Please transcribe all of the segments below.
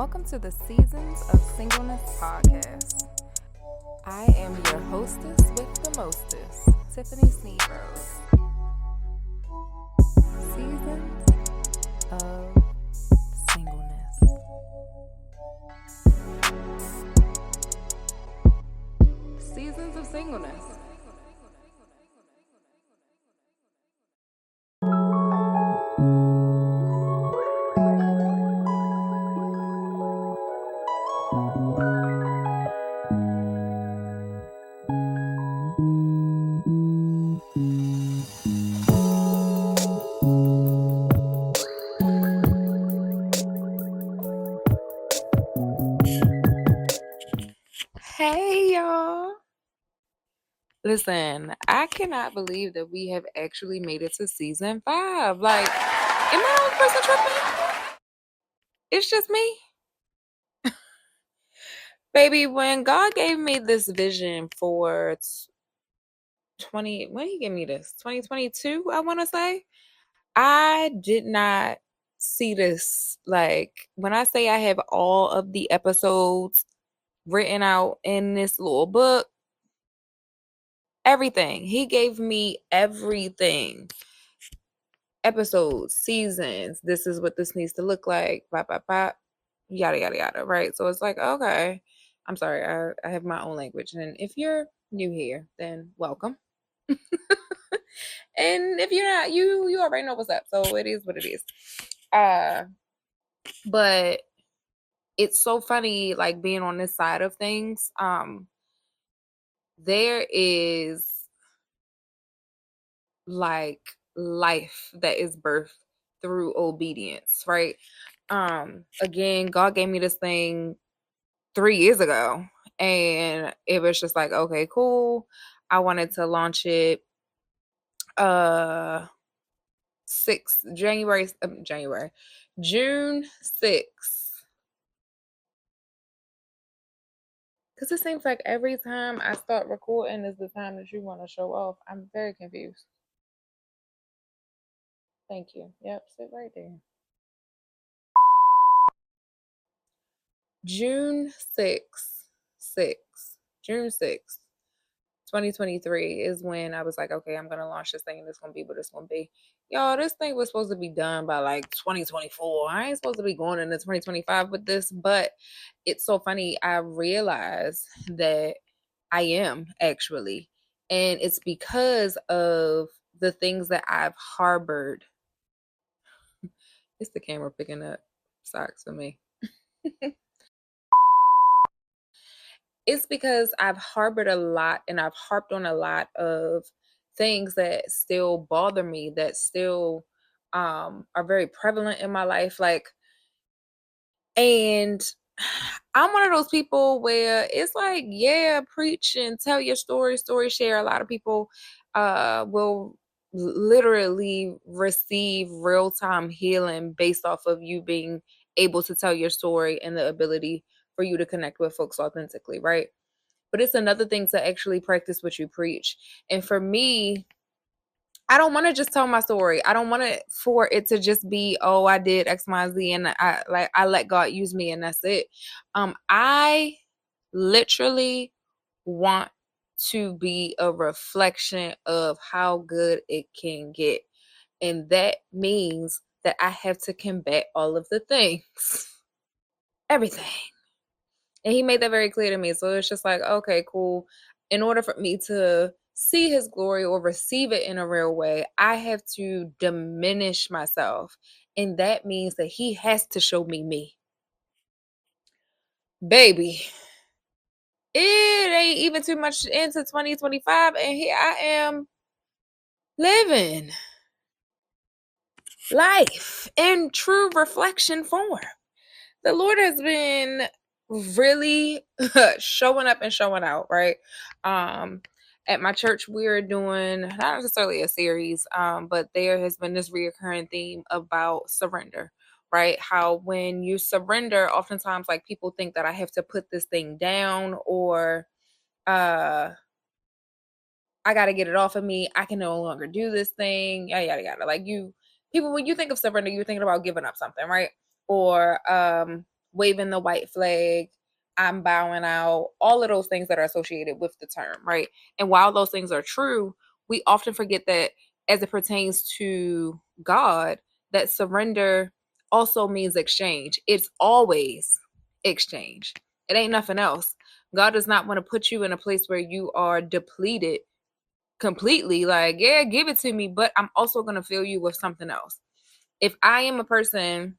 Welcome to the Seasons of Singleness podcast. I am your hostess with the mostest, Tiffany Sneebrose. Seasons of Singleness. Seasons of Singleness. Hey y'all. Listen, I cannot believe that we have actually made it to season 5. Like, am I the only person tripping? It's just me. Baby, when God gave me this vision for 20, when he gave me this? 2022, I want to say. I did not see this. Like, when I say I have all of the episodes written out in this little book, everything. He gave me everything. Episodes, seasons, this is what this needs to look like, blah, blah, blah, yada, yada, yada, right? So it's like, okay, I'm sorry, I have my own language. And if you're new here, then welcome. And if you're not, you already know what's up. So it is what it is. But it's so funny, like being on this side of things. There is like life that is birthed through obedience, right? Again, God gave me this thing 3 years ago, and it was just like, okay, cool. I wanted to launch it uh 6th January, June 6th. Because it seems like every time I start recording is the time that you want to show off. I'm very confused. Thank you. Yep, sit right there. June 6th, 6th, June 6th, 2023 is when I was like, okay, I'm going to launch this thing and it's going to be what it's going to be. Y'all, this thing was supposed to be done by like 2024. I ain't supposed to be going into 2025 with this, but it's so funny. I realized that I am actually. And it's because of the things that I've harbored. It's the camera picking up socks for me. It's because I've harbored a lot and I've harped on a lot of things that still bother me, that still are very prevalent in my life. Like, and I'm one of those people where it's like, yeah, preach and tell your story share. A lot of people will literally receive real-time healing based off of you being able to tell your story and the ability for you to connect with folks authentically, right? But it's another thing to actually practice what you preach. And for me, I don't want to just tell my story. I don't want it for it to just be, oh, I did X, Y, Z, and I let God use me, and that's it. I literally want to be a reflection of how good it can get, and that means that I have to combat all of the things, everything. And he made that very clear to me. So it's just like, okay, cool. In order for me to see his glory or receive it in a real way, I have to diminish myself. And that means that he has to show me me. Baby, it ain't even too much into 2025. And here I am living life in true reflection form. The Lord has been really showing up and showing out, right? At my church, we're doing not necessarily a series, but there has been this reoccurring theme about surrender, right? How when you surrender, oftentimes like people think that I have to put this thing down or uh I gotta get it off of me. I can no longer do this thing, yada yada yada. Like you people, when you think of surrender, you're thinking about giving up something, right? Or waving the white flag, I'm bowing out, all of those things that are associated with the term, right? And while those things are true, we often forget that as it pertains to God, that surrender also means exchange. It's always exchange. It ain't nothing else. God does not want to put you in a place where you are depleted completely. Like, yeah, give it to me, but I'm also going to fill you with something else. If I am a person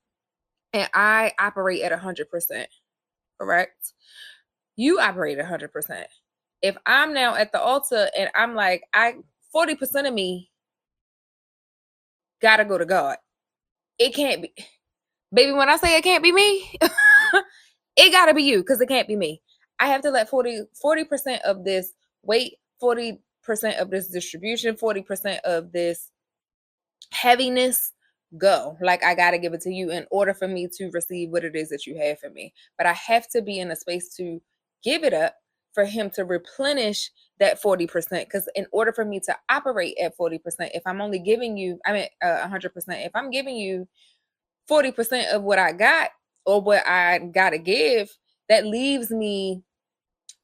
and I operate at 100%, correct? You operate at 100%. If I'm now at the altar and I'm like, 40% of me gotta go to God. It can't be, baby. When I say it can't be me, it gotta be you because it can't be me. I have to let 40% of this weight, 40% of this distribution, 40% of this heaviness go. Like, I got to give it to you in order for me to receive what it is that you have for me. But I have to be in a space to give it up for him to replenish that 40%. Because in order for me to operate at 40%, if I'm only giving you, 100%, if I'm giving you 40% of what I got or what I got to give, that leaves me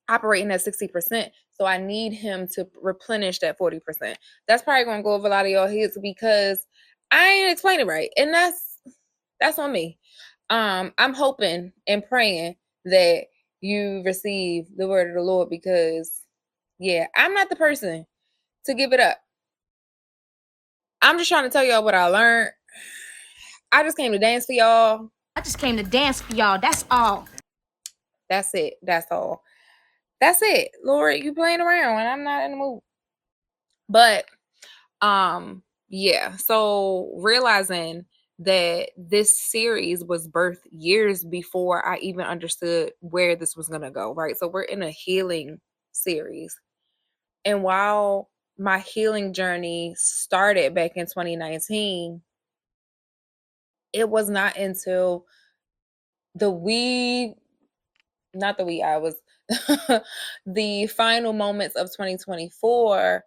operating at 60%. So I need him to replenish that 40%. That's probably gonna go over a lot of y'all heads because I ain't explaining right. And that's on me. I'm hoping and praying that you receive the word of the Lord because yeah, I'm not the person to give it up. I'm just trying to tell y'all what I learned. I just came to dance for y'all. I just came to dance for y'all. That's all. That's it. That's all. That's it. Lord, you playing around and I'm not in the mood. But yeah, so realizing that this series was birthed years before I even understood where this was going to go, right? So we're in a healing series. And while my healing journey started back in 2019, it was not until the wee not the wee hours the final moments of 2024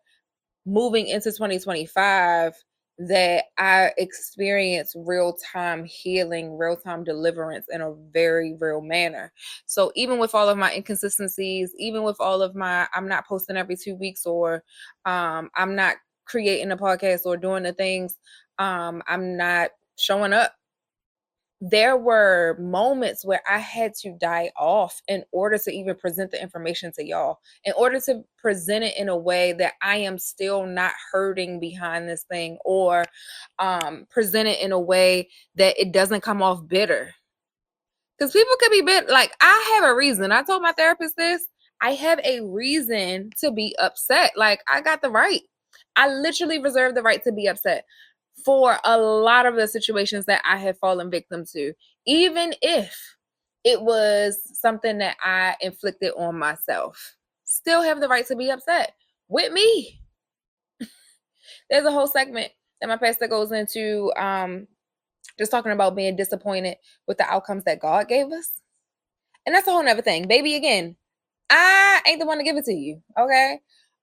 moving into 2025 that I experienced real time healing, real time deliverance in a very real manner. So even with all of my inconsistencies, even with all of my, I'm not posting every 2 weeks or I'm not creating a podcast or doing the things, I'm not showing up. There were moments where I had to die off in order to even present the information to y'all, in order to present it in a way that I am still not hurting behind this thing, or present it in a way that it doesn't come off bitter. Because people could be bitter. Like, I have a reason. I told my therapist this. I have a reason to be upset. Like, I got the right. I literally reserve the right to be upset for a lot of the situations that I have fallen victim to, even if it was something that I inflicted on myself. Still have the right to be upset with me. There's a whole segment that my pastor goes into, just talking about being disappointed with the outcomes that God gave us. And that's a whole nother thing. Baby, again, I ain't the one to give it to you. Okay.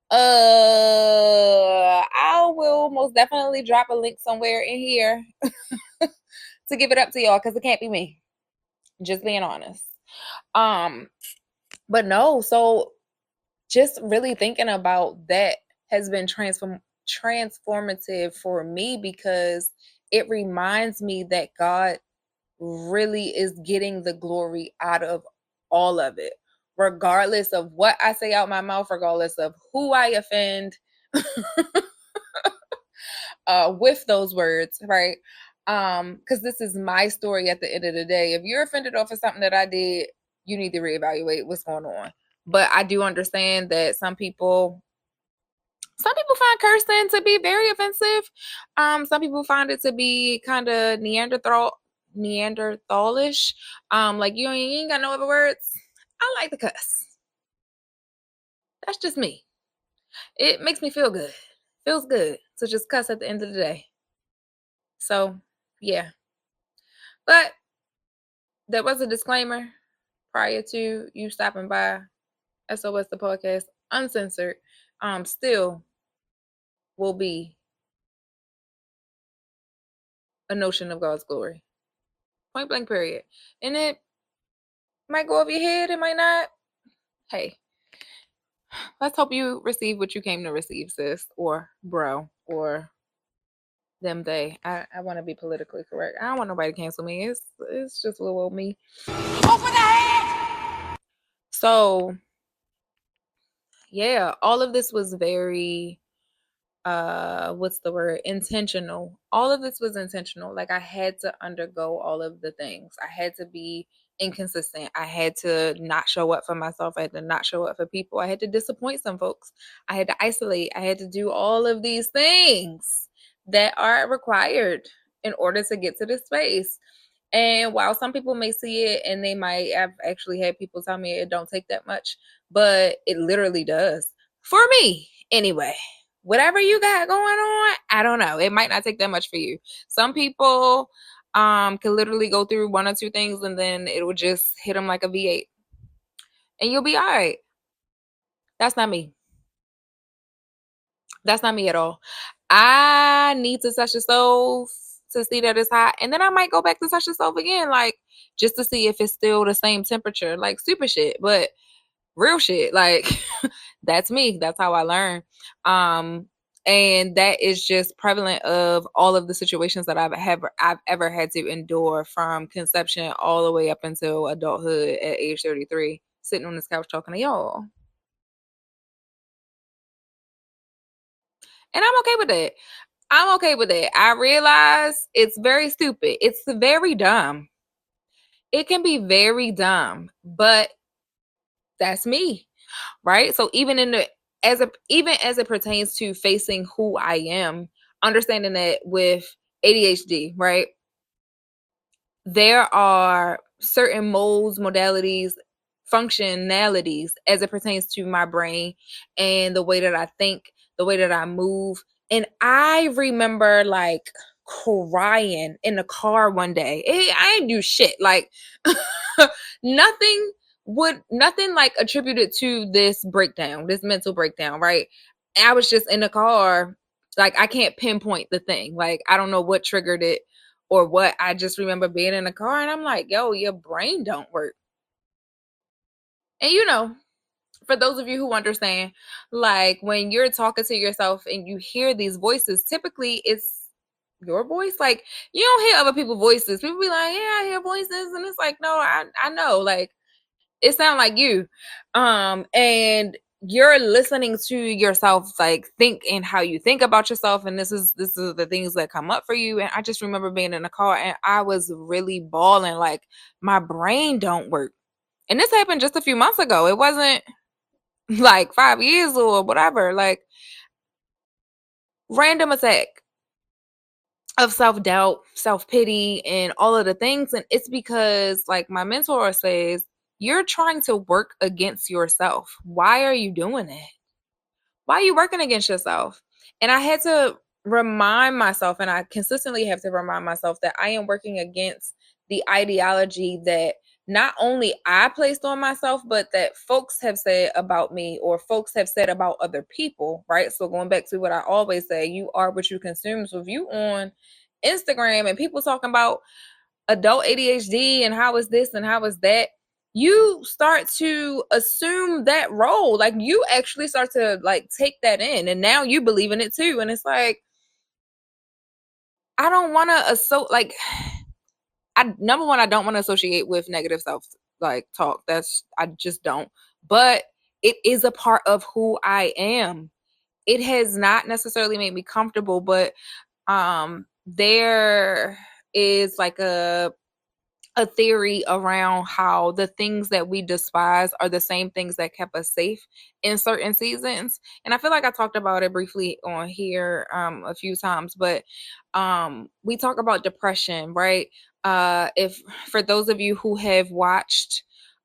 I will most definitely drop a link somewhere in here to give it up to y'all because it can't be me. Just being honest. Um, but no, so just really thinking about that has been transformative for me because it reminds me that God really is getting the glory out of all of it, regardless of what I say out my mouth, regardless of who I offend with those words, right? Because this is my story at the end of the day. If you're offended off of something that I did, you need to reevaluate what's going on. But I do understand that some people find cursing to be very offensive. Some people find it to be kind of Neanderthalish. Like you ain't got no other words. I like the cuss. That's just me. It makes me feel good. Feels good to just cuss at the end of the day. So yeah. But there was a disclaimer prior to you stopping by SOS the podcast, uncensored. Still will be a notion of God's glory. Point blank period. And it Might go over your head, it might not. Hey, let's hope you receive what you came to receive, sis, or bro, or them they. I want to be politically correct. I don't want nobody to cancel me. It's just little old me. Over the head. So yeah, all of this was very what's the word, intentional. All of this was intentional. Like I had to undergo all of the things. I had to be inconsistent. I had to not show up for myself. I had to not show up for people. I had to disappoint some folks. I had to isolate. I had to do all of these things that are required in order to get to this space. And while some people may see it and they might, I've actually had people tell me it don't take that much, but it literally does. For me, anyway. Whatever you got going on, I don't know. It might not take that much for you. Some people can literally go through one or two things and then it will just hit them like a V8. And you'll be all right. That's not me. That's not me at all. I need to touch the stove to see that it's hot. And then I might go back to touch the stove again, like just to see if it's still the same temperature. Like super shit. But real shit. Like that's me. That's how I learn. And that is just prevalent of all of the situations that I've ever had to endure from conception all the way up until adulthood at age 33, sitting on this couch talking to y'all. And I'm okay with that. I'm okay with it. I realize it's very stupid. It's very dumb. It can be very dumb, but that's me, right? So even as it pertains to facing who I am, understanding that with ADHD, right? There are certain modes, modalities, functionalities as it pertains to my brain and the way that I think, the way that I move. And I remember like crying in the car one day. I didn't do shit. Like nothing nothing like attributed to this breakdown, this mental breakdown, right? I was just in the car. Like I can't pinpoint the thing. Like I don't know what triggered it or what. I just remember being in the car and I'm like, yo, your brain don't work. And for those of you who understand, like when you're talking to yourself and you hear these voices, typically it's your voice. Like you don't hear other people's voices. People be like, yeah, I hear voices. And it's like, no, I know. Like it sounds like you. And you're listening to yourself like think and how you think about yourself, and this is the things that come up for you. And I just remember being in the car and I was really bawling, like my brain don't work. And this happened just a few months ago. It wasn't like 5 years or whatever. Like random attack of self-doubt, self-pity, and all of the things. And it's because like my mentor says, you're trying to work against yourself. Why are you doing it? Why are you working against yourself? And I had to remind myself, and I consistently have to remind myself that I am working against the ideology that not only I placed on myself, but that folks have said about me or folks have said about other people, right? So going back to what I always say, you are what you consume. So if you on Instagram and people talking about adult ADHD and how is this and how is that, you start to assume that role. Like you actually start to like take that in, and now you believe in it too. And it's like I don't want to like I number one, I don't want to associate with negative self like talk. That's I just don't. But it is a part of who I am. It has not necessarily made me comfortable, but there is like a theory around how the things that we despise are the same things that kept us safe in certain seasons. And I feel like I talked about it briefly on here a few times, but we talk about depression, right? If for those of you who have watched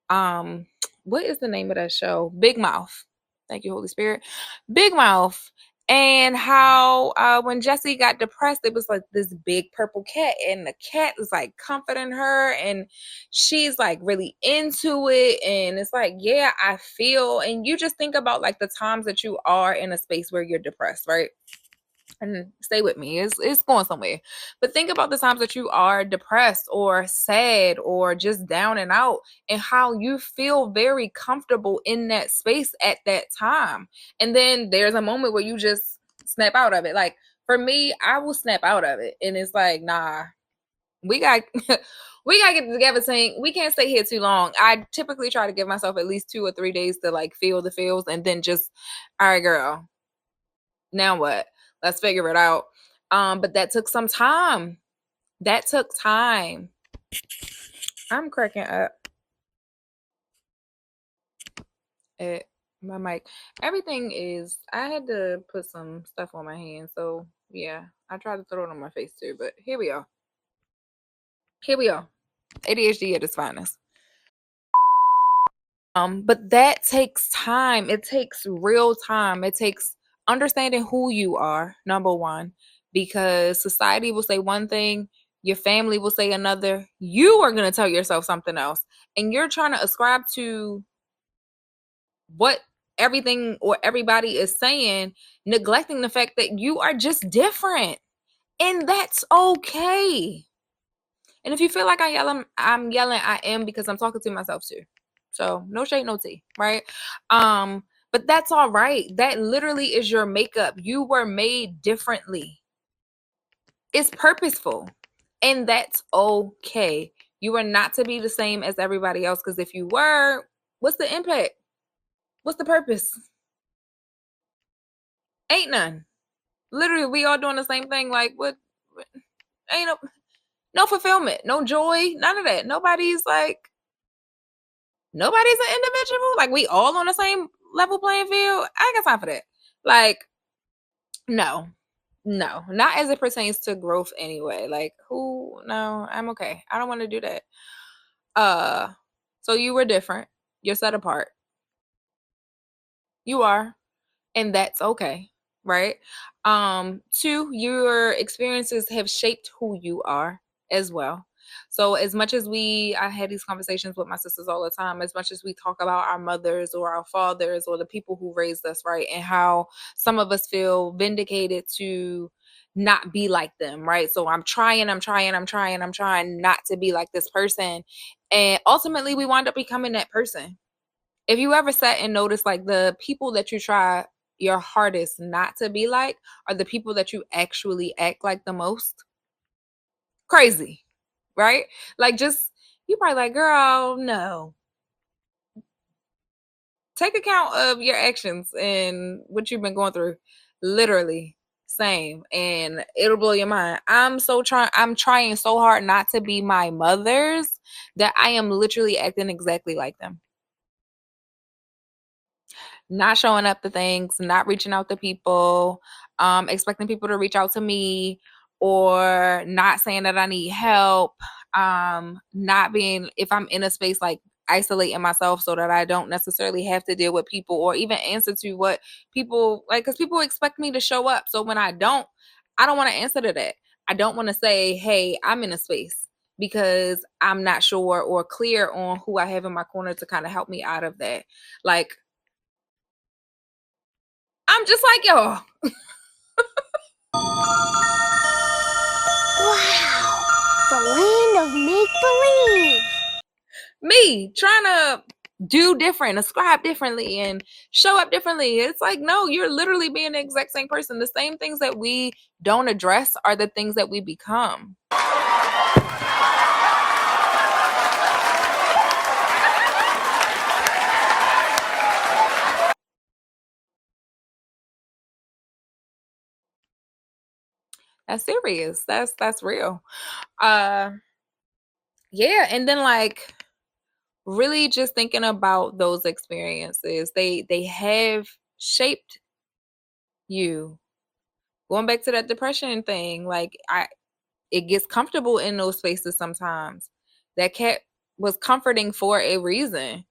um what is the name of that show? Big Mouth. Thank you, Holy Spirit. Big Mouth. And how when Jessie got depressed, it was like this big purple cat, and the cat is like comforting her, and she's like really into it. And it's like, yeah, I feel. And you just think about like the times that you are in a space where you're depressed, right? and stay with me. It's going somewhere. But think about the times that you are depressed or sad or just down and out, and how you feel very comfortable in that space at that time. And then there's a moment where you just snap out of it. Like for me, I will snap out of it, and it's like, nah, we got we gotta get together. Saying we can't stay here too long. I typically try to give myself at least 2 or 3 days to like feel the feels, and then just, all right, girl, now what? Let's figure it out. But that took some time. That took time. I'm cracking up at my mic. Everything is, I had to put some stuff on my hand. So yeah, I tried to throw it on my face too, but here we are. Here we are. ADHD at its finest. But that takes time. It takes real time. It takes understanding who you are, number one, because society will say one thing, your family will say another. You are going to tell yourself something else. And you're trying to ascribe to what everything or everybody is saying, neglecting the fact that you are just different. And that's okay. And if you feel like I'm yelling, I am, because I'm talking to myself too. So no shade, no tea, right? But that's all right. That literally is your makeup. You were made differently. It's purposeful. And that's okay. You are not to be the same as everybody else. Because if you were, what's the impact? What's the purpose? Ain't none. Literally, we all doing the same thing. Like what ain't no fulfillment, no joy, none of that. Nobody's an individual. Like we all on the same level playing field. I ain't got time for that. Like, no, no, not as it pertains to growth anyway. Like who, no, I'm okay. I don't want to do that. Uh so you were different. You're set apart. You are. And that's okay, right? Two, your experiences have shaped who you are as well. So as much as I had these conversations with my sisters all the time, as much as we talk about our mothers or our fathers or the people who raised us, right, and how some of us feel vindicated to not be like them, right? So I'm trying not to be like this person, and ultimately we wind up becoming that person. If you ever sat and noticed, like, the people that you try your hardest not to be like are the people that you actually act like the most. Crazy, right? Like, just, you probably like, girl, no. Take account of your actions and what you've been going through. Literally, same. And it'll blow your mind. I'm trying so hard not to be my mothers that I am literally acting exactly like them. Not showing up to things, not reaching out to people, expecting people to reach out to me, or not saying that I need help, not being, if I'm in a space, like isolating myself so that I don't necessarily have to deal with people or even answer to what people like, because people expect me to show up. So when I don't want to answer to that. I don't want to say, hey, I'm in a space, because I'm not sure or clear on who I have in my corner to kind of help me out of that. Like, I'm just like y'all. Wow, the land of make believe. Me trying to do different, ascribe differently, and show up differently. It's like, no, you're literally being the exact same person. The same things that we don't address are the things that we become. That's serious. That's real. Uh yeah, and then like really just thinking about those experiences. They have shaped you. Going back to that depression thing, like it gets comfortable in those spaces sometimes. That cat was comforting for a reason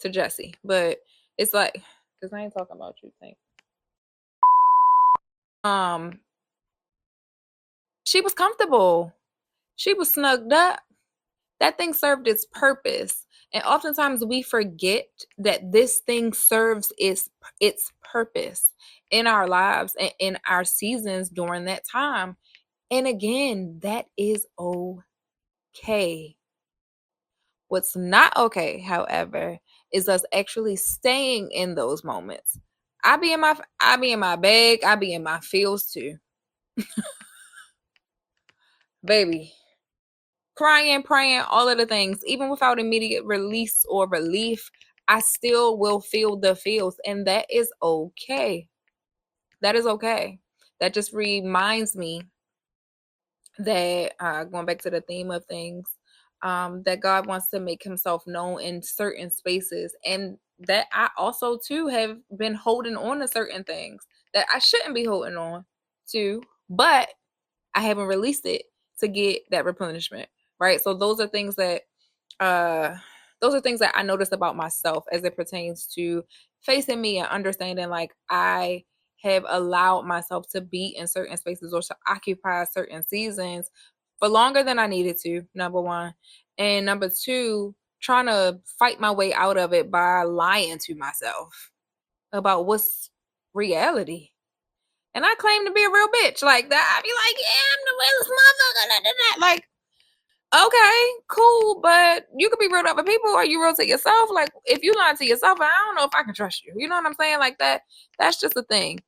to Jesse, but it's like, because I ain't talking about you, think. Um, she was comfortable. She was snugged up. That thing served its purpose. And oftentimes we forget that this thing serves its purpose. in our lives and in our seasons during that time. And again, that is okay. What's not okay, however, is us actually staying in those moments. I be in my bag, I be in my feels too. Baby. Crying, praying, all of the things, even without immediate release or relief, I still will feel the feels, and that is okay. That is okay. That just reminds me that going back to the theme of things, that God wants to make himself known in certain spaces, and that I also too have been holding on to certain things that I shouldn't be holding on to, but I haven't released it to get that replenishment, right? So uh those are things that I noticed about myself as it pertains to facing me and understanding like I have allowed myself to be in certain spaces or to occupy certain seasons for longer than I needed to, number one. And number two, trying to fight my way out of it by lying to myself about what's reality. And I claim to be a real bitch. Like that. I'd be like, yeah, I'm the realest motherfucker. Da, da, da. Like, okay, cool, but you could be real to other people or you real to yourself. Like, if you lie to yourself, I don't know if I can trust you. You know what I'm saying? Like that's just a thing.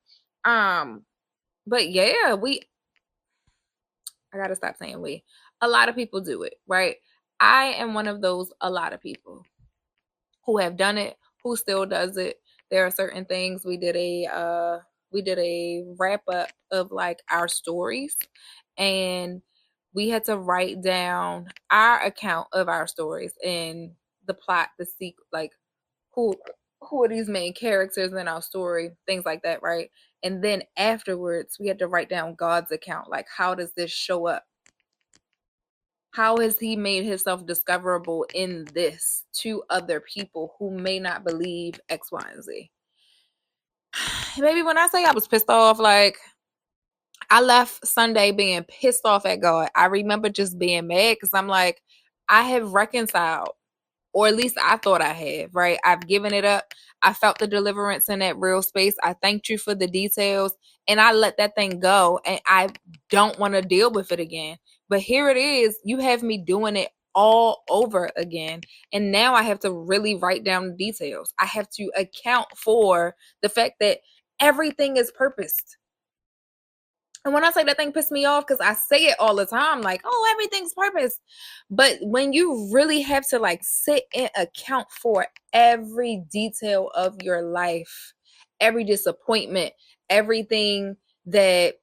Um, but yeah, I gotta stop saying we. A lot of people do it, right? I am one of those a lot of people who have done it, who still does it. There are certain things we did a wrap up of like our stories, and we had to write down our account of our stories and the plot, the sequel, like who who are these main characters in our story, things like that, right? And then afterwards we had to write down God's account, like how does this show up, how has he made himself discoverable in this to other people who may not believe X, Y, and Z? Maybe when I say I was pissed off, like I left Sunday being pissed off at God. I remember just being mad because I'm like, I have reconciled, or at least I thought I had, right? I've given it up. I felt the deliverance in that real space. I thanked you for the details and I let that thing go. And I don't want to deal with it again. But here it is. You have me doing it all over again. And now I have to really write down the details. I have to account for the fact that everything is purposed. And when I say that thing pissed me off, because I say it all the time, like, oh, everything's purpose. But when you really have to like sit and account for every detail of your life, every disappointment, everything that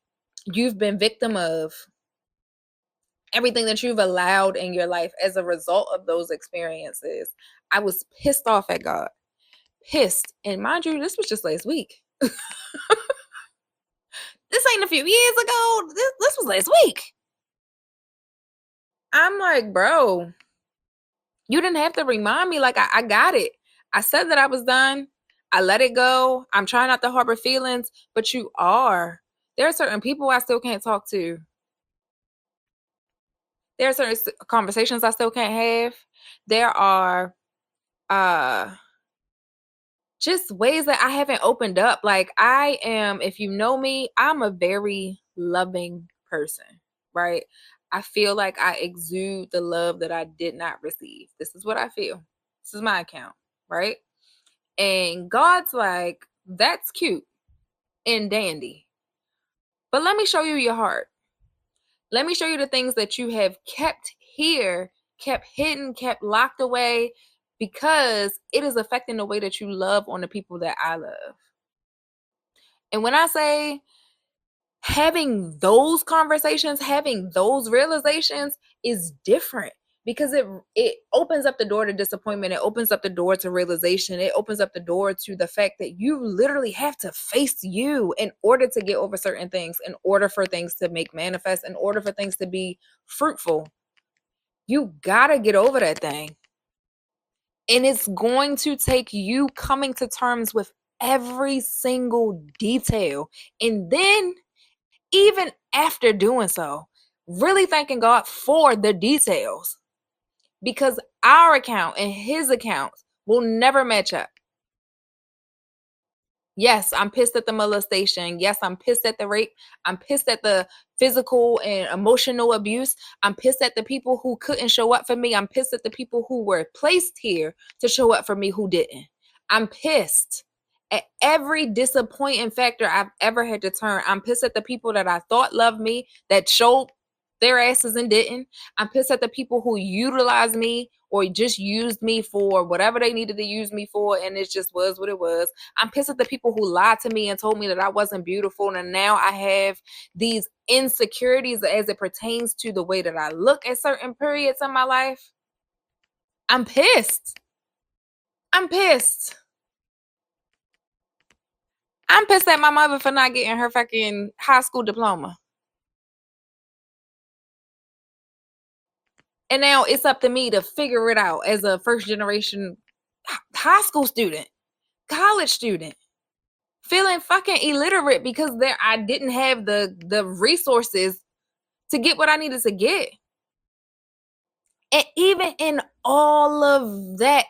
you've been victim of, everything that you've allowed in your life as a result of those experiences, I was pissed off at God. Pissed. And mind you, this was just last week. This ain't a few years ago. This was last week. I'm like, bro, you didn't have to remind me. Like, I got it. I said that I was done. I let it go. I'm trying not to harbor feelings, but you are. There are certain people I still can't talk to. There are certain conversations I still can't have. There are uh just ways that I haven't opened up. Like I am, if you know me, I'm a very loving person, right? I feel like I exude the love that I did not receive. This is what I feel. This is my account, right? And God's like, that's cute and dandy. But let me show you your heart. Let me show you the things that you have kept here, kept hidden, kept locked away because it is affecting the way that you love on the people that I love. And when I say having those conversations, having those realizations is different because it opens up the door to disappointment. It opens up the door to realization. It opens up the door to the fact that you literally have to face you in order to get over certain things, in order for things to make manifest, in order for things to be fruitful. You gotta get over that thing. And it's going to take you coming to terms with every single detail. And then even after doing so, really thanking God for the details because our account and his account will never match up. Yes, I'm pissed at the molestation. Yes, I'm pissed at the rape. I'm pissed at the physical and emotional abuse. I'm pissed at the people who couldn't show up for me. I'm pissed at the people who were placed here to show up for me who didn't. I'm pissed at every disappointing factor I've ever had to turn. I'm pissed at the people that I thought loved me that showed their asses and didn't. I'm pissed at the people who utilized me or just used me for whatever they needed to use me for, and it just was what it was. I'm pissed at the people who lied to me and told me that I wasn't beautiful, and now I have these insecurities as it pertains to the way that I look at certain periods in my life. I'm pissed. I'm pissed. I'm pissed at my mother for not getting her fucking high school diploma. And now it's up to me to figure it out as a first generation high school student, college student, feeling fucking illiterate because I didn't have the resources to get what I needed to get. And even in all of that,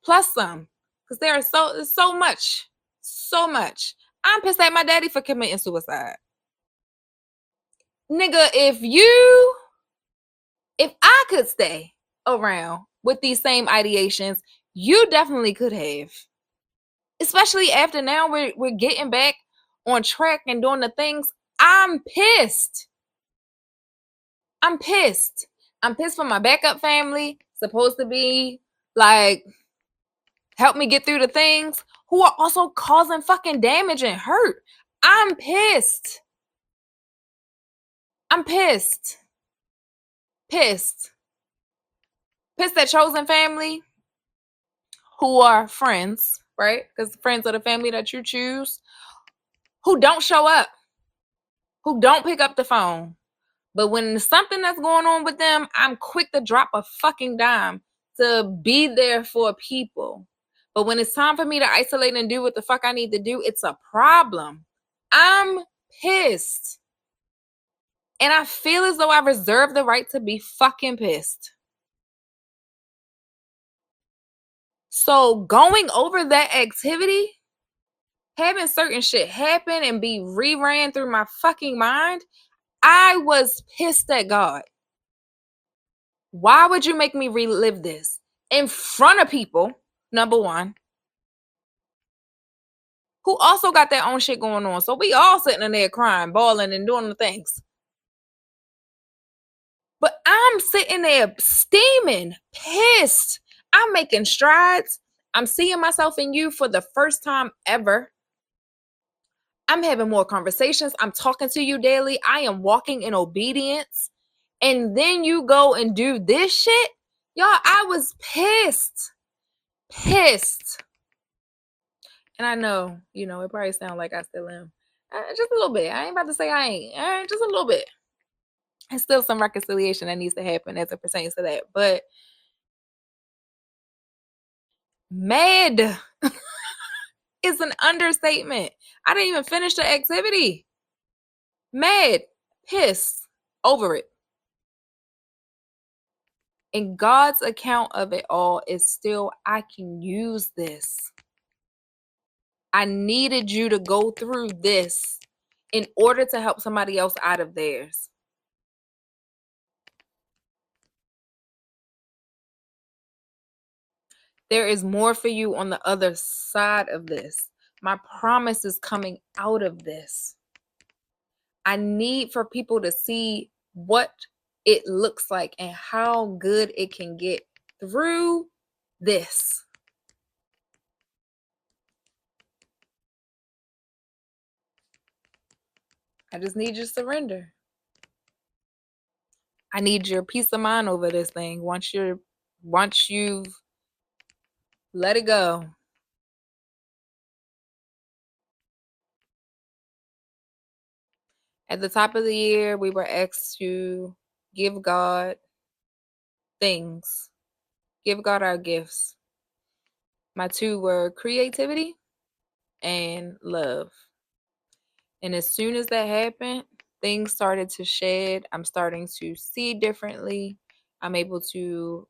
plus some, because there are so much, so much. I'm pissed at my daddy for committing suicide. Nigga, if I could stay around with these same ideations, you definitely could have. Especially after now we're getting back on track and doing the things. I'm pissed. I'm pissed. I'm pissed for my backup family, supposed to be like help me get through the things, who are also causing fucking damage and hurt. I'm pissed. I'm pissed. Pissed. Pissed at chosen family who are friends, right? Because friends are the family that you choose, who don't show up, who don't pick up the phone. But when something that's going on with them, I'm quick to drop a fucking dime to be there for people. But when it's time for me to isolate and do what the fuck I need to do, it's a problem. I'm pissed. And I feel as though I reserve the right to be fucking pissed. So going over that activity, having certain shit happen and be reran through my fucking mind, I was pissed at God. Why would you make me relive this in front of people, number one, who also got their own shit going on? So we all sitting in there crying, bawling, and doing the things. But I'm sitting there steaming, pissed. I'm making strides. I'm seeing myself in you for the first time ever. I'm having more conversations. I'm talking to you daily. I am walking in obedience. And then you go and do this shit? Y'all, I was pissed. Pissed. And I know, it probably sounds like I still am. Just a little bit. I ain't about to say I ain't. Just a little bit. There's still some reconciliation that needs to happen as it pertains to that. But mad is an understatement. I didn't even finish the activity. Mad, pissed, over it. And God's account of it all is still, I can use this. I needed you to go through this in order to help somebody else out of theirs. There is more for you on the other side of this. My promise is coming out of this. I need for people to see what it looks like and how good it can get through this. I just need your surrender. I need your peace of mind over this thing. Once you've let it go. At the top of the year, we were asked to give God things, give God our gifts. My two were creativity and love. And as soon as that happened, things started to shed. I'm starting to see differently. I'm able to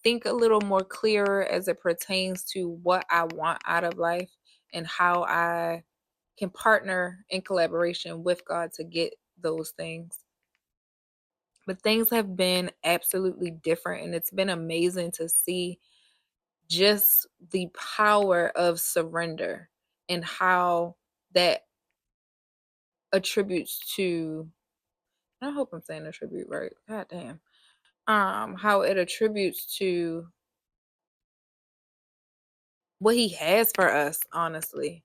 think a little more clearer as it pertains to what I want out of life. and how I can partner in collaboration with God to get those things. But things have been absolutely different, and it's been amazing to see just the power of surrender and how that attributes to, I hope I'm saying attribute right. God damn. How it attributes to what he has for us, honestly.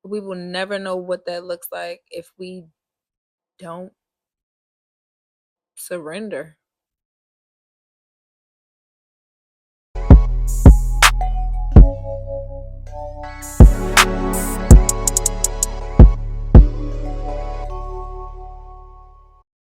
We will never know what that looks like if we don't surrender.